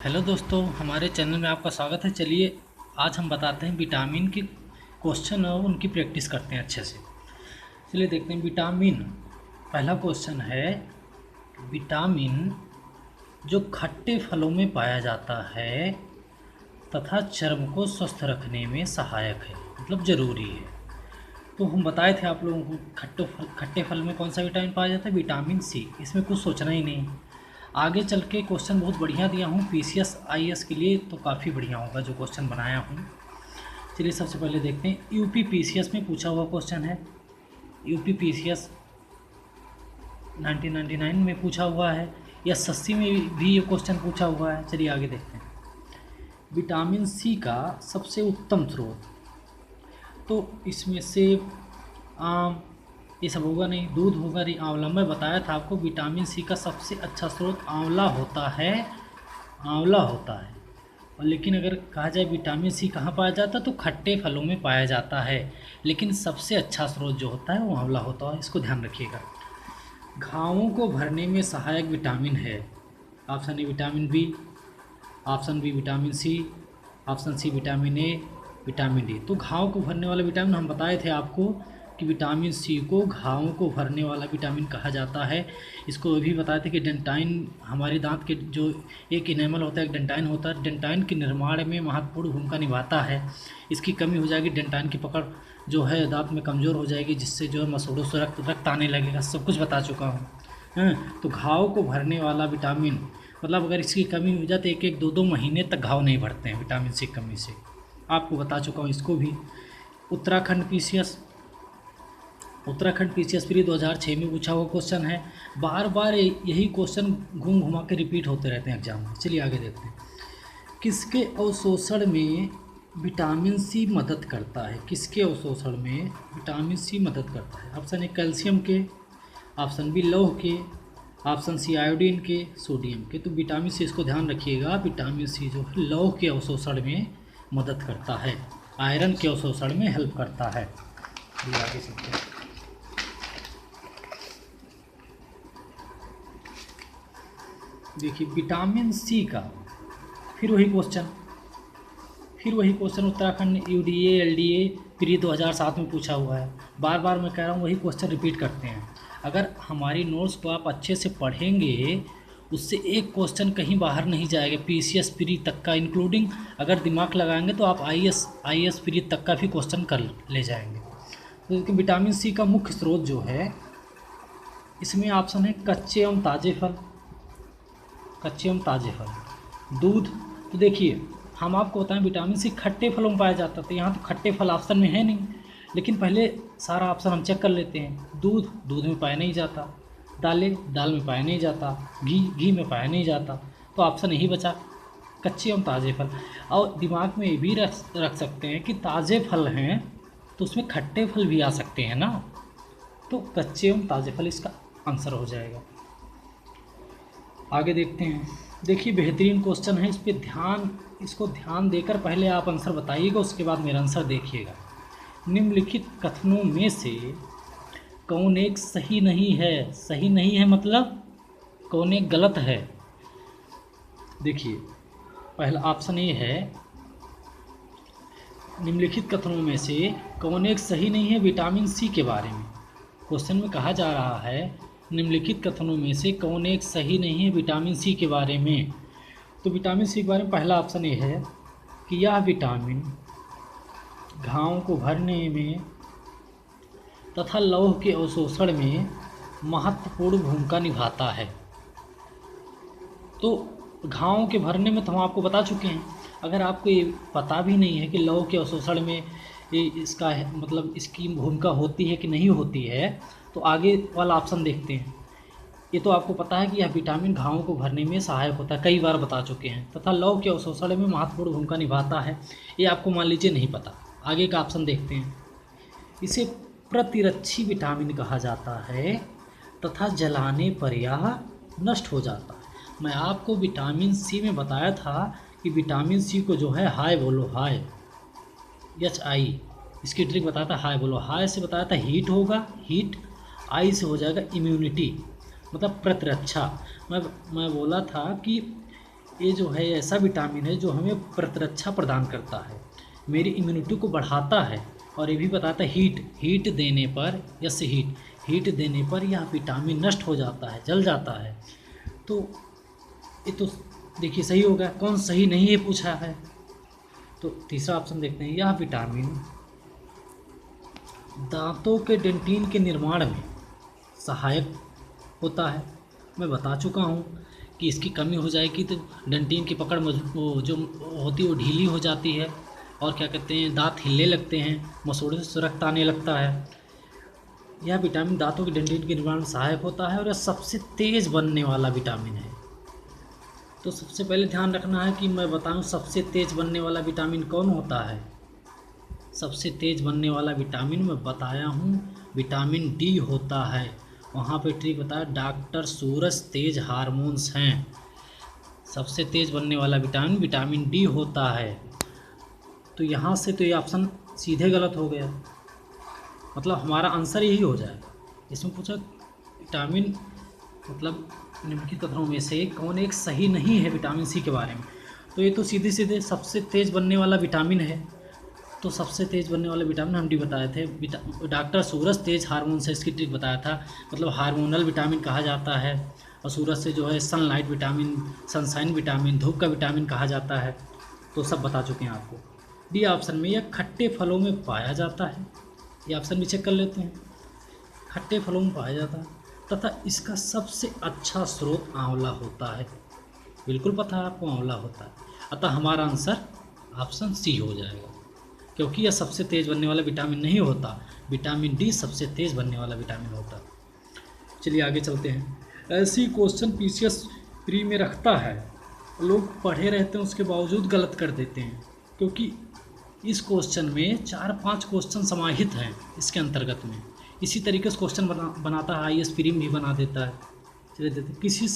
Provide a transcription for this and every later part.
Hello दोस्तों, हमारे channel में आपका स्वागत है। चलिए आज हम बताते हैं विटामिन के क्वेश्चन और उनकी प्रैक्टिस करते हैं अच्छे से। चलिए देखते हैं विटामिन। पहला क्वेश्चन है, विटामिन जो खट्टे फलों में पाया जाता है तथा चर्म को स्वस्थ रखने में सहायक है, मतलब ज़रूरी है। तो हम बताए थे आप लोगों को खट्टे फल में कौन सा विटामिन पाया जाता है, विटामिन सी। इसमें कुछ सोचना ही नहीं। आगे चल के क्वेश्चन बहुत बढ़िया दिया हूँ पीसीएस आईएएस के लिए, तो काफ़ी बढ़िया होगा जो क्वेश्चन बनाया हूँ। चलिए सबसे पहले देखते हैं, यूपी पीसीएस में पूछा हुआ क्वेश्चन है। यूपी पीसीएस 1999 में पूछा हुआ है, या एसएससी में भी ये क्वेश्चन पूछा हुआ है। चलिए आगे देखते हैं, विटामिन सी का सबसे उत्तम स्रोत। तो इसमें सेब, आम, ये सब होगा नहीं, दूध होगा नहीं, आंवला। मैं बताया था आपको विटामिन सी का सबसे अच्छा स्रोत आंवला होता है, आंवला होता है। और लेकिन अगर कहा जाए विटामिन सी कहाँ पाया जाता है, तो खट्टे फलों में पाया जाता है, लेकिन सबसे अच्छा स्रोत जो होता है वो आंवला होता है। इसको ध्यान रखिएगा। घावों को भरने में सहायक विटामिन है। Option A vitamin B, option B vitamin C, option C vitamin A, vitamin D. तो घाव को भरने वाला विटामिन हम बताए थे आपको कि विटामिन सी को घावों को भरने वाला विटामिन कहा जाता है। इसको भी बताए थे कि डेंटाइन, हमारे दांत के जो एक इनेमल होता है, एक डेंटाइन होता है, डेंटाइन के निर्माण में महत्वपूर्ण भूमिका निभाता है। इसकी कमी हो जाएगी, डेंटाइन की पकड़ जो है दांत में कमज़ोर हो जाएगी, जिससे जो है मसूड़ों से रक्त आने लगेगा। सब कुछ बता चुका हूँ। तो घाव को भरने वाला विटामिन, मतलब अगर इसकी कमी हो जाए तो एक एक दो दो महीने तक घाव नहीं भरते हैं विटामिन सी की कमी से। आपको बता चुका हूँ इसको भी। Uttarakhand PCS, Uttarakhand PCS pre 2006 में पूछा हुआ क्वेश्चन है। बार बार यही क्वेश्चन घूम घुमा के रिपीट होते रहते हैं एग्जाम में। चलिए आगे देखते हैं, किसके अवशोषण में विटामिन सी मदद करता है। किसके अवशोषण में विटामिन सी मदद करता है। ऑप्शन ए कैल्शियम के, ऑप्शन बी लौह के, ऑप्शन सी आयोडीन के, सोडियम के। तो विटामिन सी, इसको ध्यान रखिएगा, विटामिन सी जो है लौह के अवशोषण में मदद करता है, आयरन के अवशोषण में हेल्प करता है। ये आगे चलते हैं, देखिए विटामिन सी का फिर वही question Uttarakhand UDA LDA pre 2007 में पूछा हुआ है। बार बार मैं कह रहा हूँ वही क्वेश्चन रिपीट करते हैं। अगर हमारी नोट्स को आप अच्छे से पढ़ेंगे, उससे एक क्वेश्चन कहीं बाहर नहीं जाएगा। पीसीएस प्री तक का इंक्लूडिंग अगर दिमाग लगाएंगे तो आप आईएएस प्री तक का भी क्वेश्चन कर ले जाएंगे। तो विटामिन सी का मुख्य स्रोत जो है, इसमें ऑप्शन है कच्चे एवं ताज़े फल, कच्चे एवं ताज़े फल, दूध। तो देखिए हम आपको बताएं विटामिन सी खट्टे फलों में पाया जाता है, तो यहाँ तो खट्टे फल ऑप्शन में है नहीं, लेकिन पहले सारा ऑप्शन हम चेक कर लेते हैं। दूध, दूध में पाया नहीं जाता, दालें, दाल में पाया नहीं जाता, घी, घी में पाया नहीं जाता। तो ऑप्शन यही बचा, कच्चे एवं ताज़े फल। और दिमाग में ये भी रख सकते हैं कि ताज़े फल हैं तो उसमें खट्टे फल भी आ सकते हैं ना, तो कच्चे एवं ताज़े फल इसका आंसर हो जाएगा। आगे देखते हैं, देखिए बेहतरीन क्वेश्चन है, इसको ध्यान देकर पहले आप आंसर बताइएगा, उसके बाद मेरा आंसर देखिएगा। निम्नलिखित कथनों में से कौन एक सही नहीं है। सही नहीं है मतलब कौन एक गलत है। देखिए पहला ऑप्शन ये है, निम्नलिखित कथनों में से कौन एक सही नहीं है विटामिन सी के बारे में। क्वेश्चन में कहा जा रहा है निम्नलिखित कथनों में से कौन एक सही नहीं है विटामिन सी के बारे में। तो विटामिन सी के बारे में पहला ऑप्शन ये है कि यह विटामिन घावों को भरने में तथा लौह के अवशोषण में महत्वपूर्ण भूमिका निभाता है। तो घावों के भरने में तो हम आपको बता चुके हैं। अगर आपको ये पता भी नहीं है कि लौह के अवशोषण में इसका मतलब इसकी भूमिका होती है कि नहीं होती है, तो आगे वाला ऑप्शन देखते हैं। ये तो आपको पता है कि यह विटामिन घावों को भरने में सहायक होता है, कई बार बता चुके हैं, तथा लौह के अवशोषण में महत्वपूर्ण भूमिका निभाता है। ये आपको मान लीजिए नहीं पता। आगे का ऑप्शन देखते हैं, इसे प्रतिरक्षी विटामिन कहा जाता है तथा जलाने पर यह नष्ट हो जाता है। मैं आपको विटामिन सी में बताया था कि विटामिन सी को जो है हाई बोलो, हाई HI, इसकी ट्रिक बताया था, हाई बोलो। हाई से बताया था हीट होगा, हीट। आई से हो जाएगा इम्यूनिटी, मतलब प्रतिरक्षा। मैं बोला था कि ये जो है ऐसा विटामिन है जो हमें प्रतिरक्षा प्रदान करता है, मेरी इम्यूनिटी को बढ़ाता है, और ये भी बताता है हीट देने पर, यस हीट देने पर यह विटामिन नष्ट हो जाता है, जल जाता है। तो ये तो देखिए सही होगा, कौन सही नहीं है पूछा है। तो तीसरा ऑप्शन देखते हैं, यह विटामिन दांतों के डेंटिन के निर्माण में सहायक होता है। मैं बता चुका हूँ कि इसकी कमी हो जाएगी तो डेंटिन की पकड़ वो जो होती है वो ढीली हो जाती है, और क्या कहते हैं, दांत हिलने लगते हैं, मसूड़े से रक्त आने लगता है। यह विटामिन दांतों के डेंटिन के निर्माण में सहायक होता है और यह सबसे तेज़ बनने वाला विटामिन है। तो सबसे पहले ध्यान रखना है कि मैं बताऊं सबसे तेज़ बनने वाला विटामिन कौन होता है। सबसे तेज़ बनने वाला विटामिन मैं बताया हूँ, विटामिन डी होता है। वहाँ पे ट्रिक बताया, डॉक्टर सूरज तेज हार्मोन्स हैं। सबसे तेज़ बनने वाला विटामिन विटामिन डी होता है। तो यहाँ से तो ये ऑप्शन सीधे गलत हो गया, मतलब हमारा आंसर यही हो जाएगा। इसमें पूछा विटामिन मतलब निम्नलिखित कथनों में से कौन एक सही नहीं है विटामिन सी के बारे में। तो ये तो सीधे सीधे सबसे तेज़ बनने वाला विटामिन है। तो सबसे तेज़ बनने वाले विटामिन हम डी बताए थे, डॉक्टर सूरज तेज हार्मोन से इसकी ट्रिक बताया था, मतलब हार्मोनल विटामिन कहा जाता है। और सूरज से जो है सनलाइट विटामिन, सनशाइन विटामिन, धूप का विटामिन कहा जाता है। तो सब बता चुके हैं आपको। डी ऑप्शन में यह खट्टे फलों में पाया जाता है, ये ऑप्शन भी चेक कर लेते हैं, खट्टे फलों में पाया जाता है, तथा इसका सबसे अच्छा स्रोत आंवला होता है। बिल्कुल पता है आपको, आंवला होता है। अतः हमारा आंसर ऑप्शन सी हो जाएगा, क्योंकि यह सबसे तेज़ बनने वाला विटामिन नहीं होता, विटामिन डी सबसे तेज़ बनने वाला विटामिन होता। चलिए आगे चलते हैं। ऐसी क्वेश्चन पीसीएस प्री में रखता है, लोग पढ़े रहते हैं उसके बावजूद गलत कर देते हैं, क्योंकि इस क्वेश्चन में 4-5 क्वेश्चन समाहित हैं इसके अंतर्गत में। इसी तरीके से क्वेश्चन बनाता है, आईएएस प्री में भी बना देता है। चलिए देखते हैं, किसी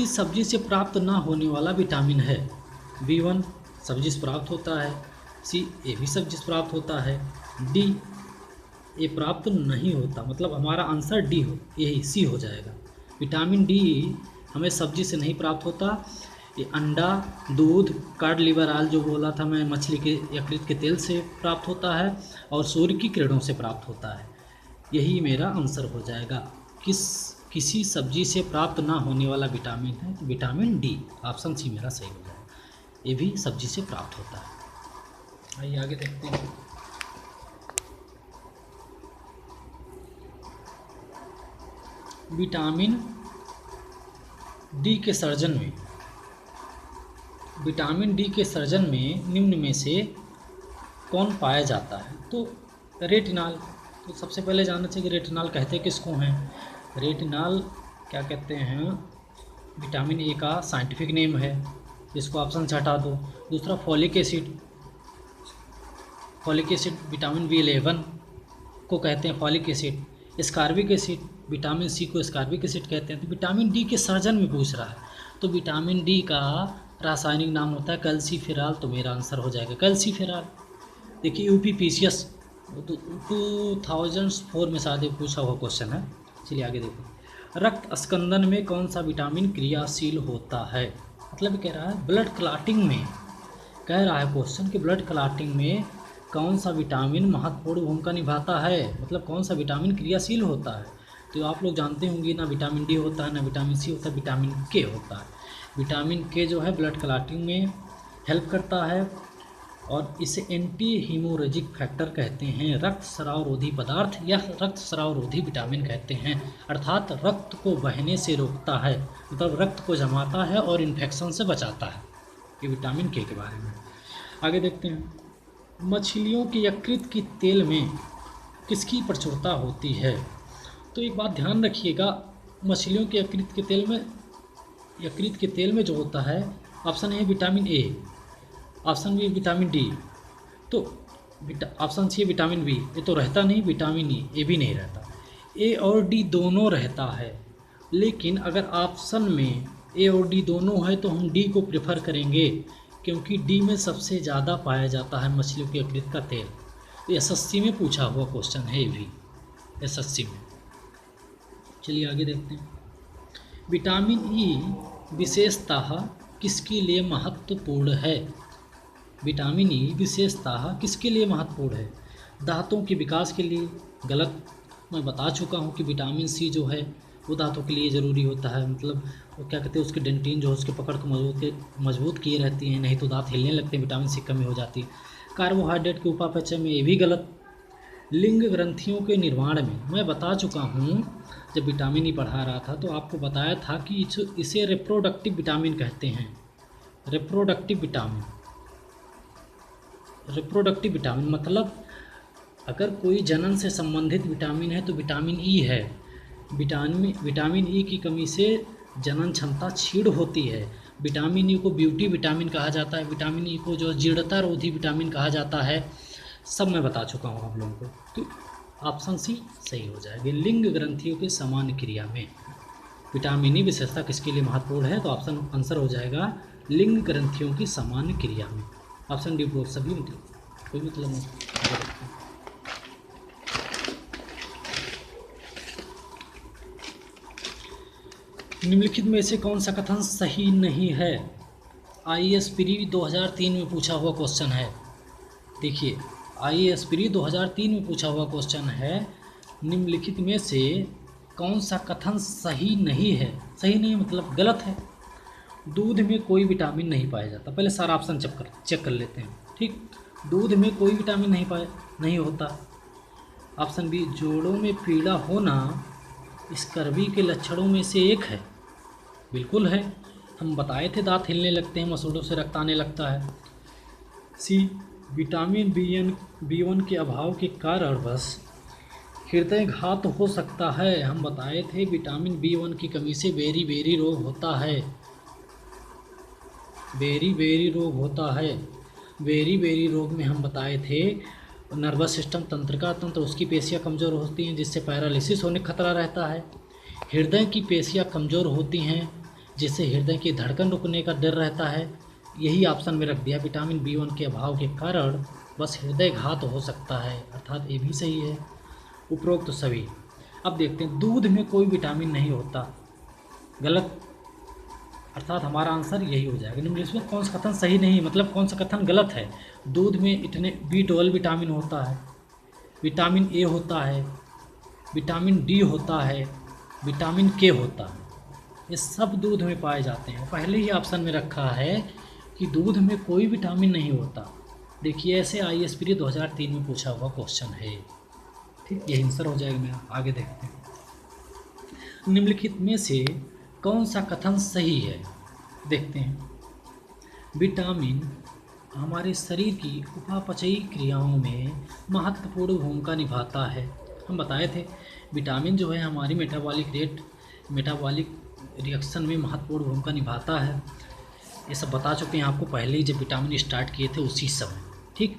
सब्जी से प्राप्त ना होने वाला विटामिन है। B1 सब्जी से प्राप्त होता है, सी ए भी सब्जी से प्राप्त होता है, डी ए प्राप्त नहीं होता, मतलब हमारा आंसर डी हो, यही सी हो जाएगा। विटामिन डी हमें सब्जी से नहीं प्राप्त होता, ये अंडा, दूध, कार्ड लिवर ऑयल जो बोला था मैं, मछली के यकृत के तेल से प्राप्त होता है, और सूर्य की किरणों से प्राप्त होता है। यही मेरा आंसर हो जाएगा। किसी सब्जी से प्राप्त ना होने वाला विटामिन है तो विटामिन डी, ऑप्शन सी मेरा सही हो जाएगा, ये भी सब्जी से प्राप्त होता है। आइए आगे देखते हैं। विटामिन डी के सर्जन में निम्न में से कौन पाया जाता है। तो रेटिनॉल, तो सबसे पहले जानना चाहिए कि रेटिनॉल कहते किसको हैं। रेटिनॉल क्या कहते हैं, विटामिन ए का साइंटिफिक नेम है, इसको ऑप्शन से हटा दो। दूसरा फॉलिक एसिड विटामिन B11 को कहते हैं folic acid. Ascorbic acid, vitamin C को एस्कॉर्बिक एसिड कहते हैं। तो विटामिन डी के सर्जन में पूछ रहा है, तो विटामिन डी का रासायनिक नाम होता है कैल्सीफेरॉल, तो मेरा आंसर हो जाएगा कैल्सीफेरॉल। देखिए यूपी पीसीएस 2004 में शायद पूछा हुआ क्वेश्चन है। चलिए आगे देखो, रक्त स्कंदन में कौन सा विटामिन क्रियाशील होता है। मतलब कह रहा है ब्लड क्लॉटिंग में, कह रहा है क्वेश्चन कि ब्लड क्लॉटिंग में कौन सा विटामिन महत्वपूर्ण भूमिका निभाता है, मतलब कौन सा विटामिन क्रियाशील होता है। तो आप लोग जानते होंगे ना विटामिन डी होता है, ना विटामिन सी होता है, विटामिन के होता है। विटामिन के जो है ब्लड क्लॉटिंग में हेल्प करता है, और इसे एंटी हीमोरेजिक फैक्टर कहते हैं, रक्त स्राव रोधी पदार्थ या रक्त स्राव रोधी विटामिन कहते हैं। अर्थात रक्त को बहने से रोकता है, मतलब रक्त को जमाता है और इन्फेक्शन से बचाता है। ये विटामिन के बारे में। आगे देखते हैं, मछलियों के यकृत की तेल में किसकी प्रचुरता होती है। तो एक बात ध्यान रखिएगा, मछलियों के यकृत के तेल में जो होता है, option A vitamin A, option B vitamin D, तो ऑप्शन सी विटामिन बी, ये तो रहता नहीं, विटामिन ई ये भी नहीं रहता। ए और डी दोनों रहता है, लेकिन अगर ऑप्शन में ए और डी दोनों है तो हम डी को प्रेफर करेंगे, क्योंकि डी में सबसे ज़्यादा पाया जाता है मछलियों के यकृत का तेल। तो एसएससी में पूछा हुआ क्वेश्चन है, ये भी एसएससी में। चलिए आगे देखते हैं, विटामिन ई विशेषतः किसके लिए महत्वपूर्ण है? विटामिन ई विशेषतः किसके लिए महत्वपूर्ण है? दांतों के विकास के लिए। गलत। मैं बता चुका हूँ कि विटामिन सी जो है वो दांतों के लिए ज़रूरी होता है, मतलब वो क्या कहते हैं, उसके डेंटिन जो है उसके पकड़ को मजबूत किए रहती हैं, नहीं तो दांत हिलने लगते हैं, विटामिन सी कमी हो जाती है। कार्बोहाइड्रेट के उपापचय में, ये भी गलत। लिंग ग्रंथियों के निर्माण में, मैं बता चुका हूँ जब विटामिन ई पढ़ा रहा था तो आपको बताया था कि इसे रिप्रोडक्टिव विटामिन कहते हैं। रिप्रोडक्टिव विटामिन, रिप्रोडक्टिव विटामिन मतलब अगर कोई जनन से संबंधित विटामिन है तो विटामिन ई है। विटामिन ई की कमी से जनन क्षमता क्षीण होती है। विटामिन ई को ब्यूटी विटामिन कहा जाता है, विटामिन ई को जो जीर्णता रोधी विटामिन कहा जाता है, सब मैं बता चुका हूँ आप लोगों को। तो ऑप्शन सी सही हो जाएगी। लिंग ग्रंथियों के समान क्रिया में विटामिन ई विशेषता किसके लिए महत्वपूर्ण है? तो ऑप्शन आंसर हो जाएगा लिंग ग्रंथियों की समान क्रिया में। ऑप्शन डी बोल सभी कोई मतलब नहीं। निम्नलिखित में से कौन सा कथन सही नहीं है? IAS प्री 2003 में पूछा हुआ क्वेश्चन है। देखिए IAS प्री 2003 में पूछा हुआ क्वेश्चन है, निम्नलिखित में से कौन सा कथन सही नहीं है? सही नहीं मतलब गलत है। दूध में कोई विटामिन नहीं पाया जाता। पहले सारा ऑप्शन चेक कर लेते हैं। ठीक, दूध में कोई विटामिन नहीं होता। ऑप्शन बी, जोड़ों में पीड़ा होना स्कर्वी के लक्षणों में से एक है। बिल्कुल है, हम बताए थे दांत हिलने लगते हैं, मसूड़ों से रक्त आने लगता है। सी, विटामिन B1 के अभाव के कारण बस हृदय घात हो सकता है। हम बताए थे विटामिन B1 की कमी से बेरी रोग होता है। बेरी रोग होता है। बेरी रोग में हम बताए थे नर्वस सिस्टम, तंत्रिका तंत्र, उसकी पेशियाँ कमज़ोर होती हैं जिससे पैरालिसिस होने का खतरा रहता है। हृदय की पेशियाँ कमज़ोर होती हैं जिससे हृदय की धड़कन रुकने का डर रहता है। यही ऑप्शन में रख दिया, विटामिन B1 के अभाव के कारण बस हृदय घात हो सकता है, अर्थात ये भी सही है। उपरोक्त तो सभी। अब देखते हैं, दूध में कोई विटामिन नहीं होता। गलत, अर्थात हमारा आंसर यही हो जाएगा। निम्नलिखित में कौन सा कथन सही नहीं, मतलब कौन सा कथन गलत है? दूध में इतने B12 विटामिन होता है, विटामिन A होता है, विटामिन D होता है, विटामिन K होता है, ये सब दूध में पाए जाते हैं। पहले ही ऑप्शन में रखा है कि दूध में कोई विटामिन नहीं होता। देखिए ऐसे IAS प्री 2003 में पूछा हुआ क्वेश्चन है। ठीक, ये आंसर हो जाएगा मेरा। आगे देखते हैं, निम्नलिखित में से कौन सा कथन सही है? देखते हैं। विटामिन हमारे शरीर की उपापचयी क्रियाओं में महत्वपूर्ण भूमिका निभाता है। हम बताए थे विटामिन जो है हमारी मेटाबॉलिक रिएक्शन में महत्वपूर्ण भूमिका निभाता है। ये सब बता चुके हैं आपको पहले ही जब विटामिन स्टार्ट किए थे उसी समय। ठीक,